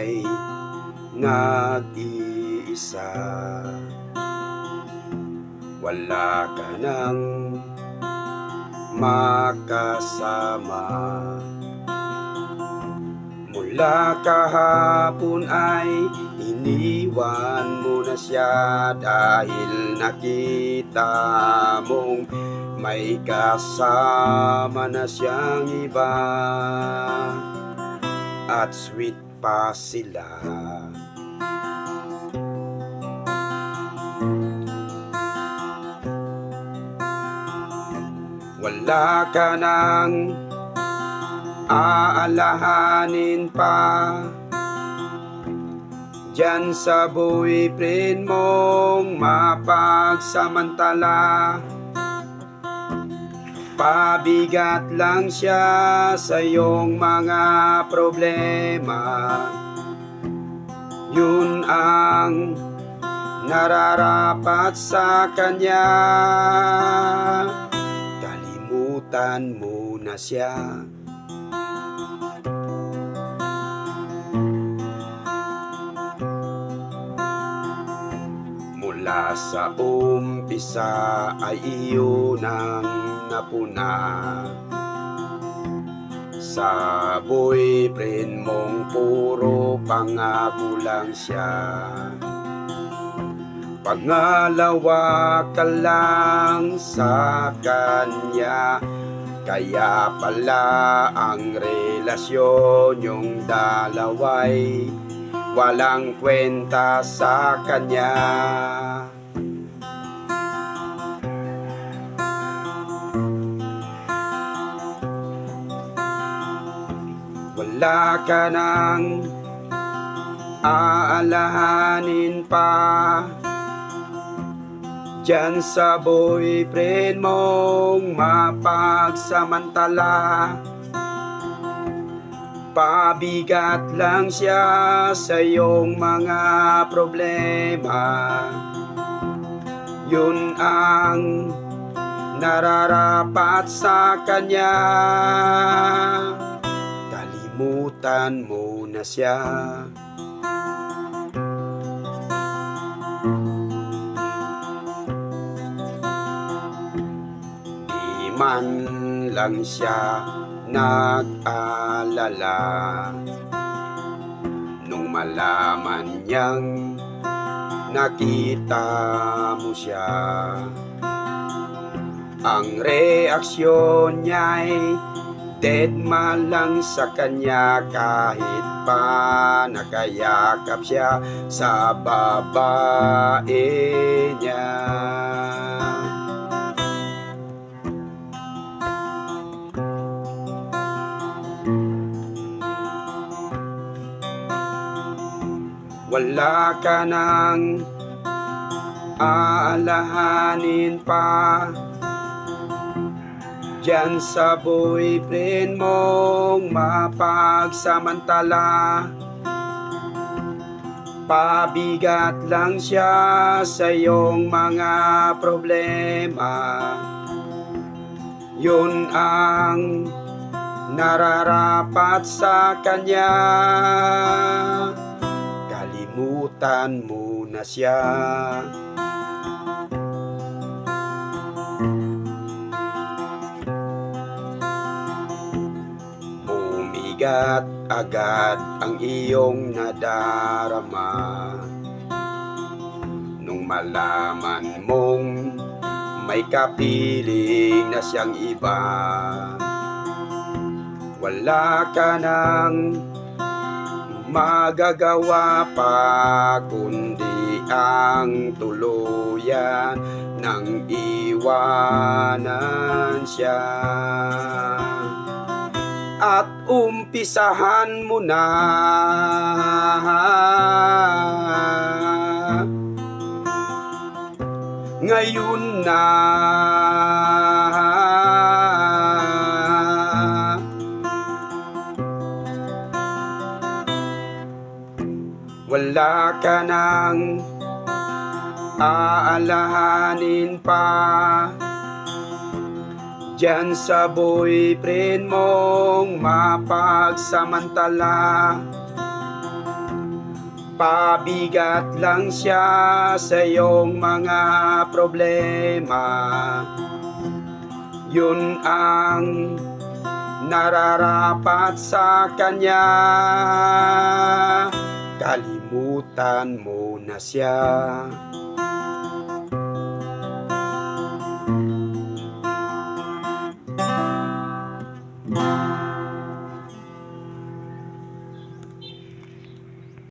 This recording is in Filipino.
ay nag-iisa. Wala ka nang makasama. Mula kahapon ay iniwan mo na siya dahil nakita mong may kasama na siyang iba at sweet pa sila. Wala ka nang aalahanin pa diyan sa boyfriend mong mapagsamantala. Pabigat lang siya sa iyong mga problema. Yun ang nararapat sa kanya. Kalimutan mo na siya. Mula sa umpisa ay iyon ang napuna. Sa boyfriend mong puro pangako lang siya. Pangalawa ka lang sa kanya. Kaya pala ang relasyon yung dalaway walang kwenta sa kanya. Wala ka nang aalahanin pa diyan sa boyfriend mong mapagsamantala. Pabigat lang siya sa iyong mga problema. Yun ang nararapat sa kanya. Kalimutan mo na siya. Di man lang siya nag-alala nung malaman niyang nakita mo siya. Ang reaksyon niya'y deadma lang sa kanya kahit pa nakayakap siya sa babae niya. Wala ka nang aalahanin pa diyan sa boyfriend mong mapagsamantala. Pabigat lang siya sa iyong mga problema. Yun ang nararapat sa kanya. Kalimutan mo na siya. Bumigat agad ang iyong nadarama nung malaman mong may kapiling na siyang iba. Wala ka nang magagawa pa kundi ang tuluyan nang iwanan siya. At umpisahan mo na ngayon na. Wala ka nang aalahanin pa diyan sa boyfriend mong mapagsamantala. pabigat lang siya sa iyong mga problema. Yun ang nararapat sa kanya. Kalimutan mo na siya.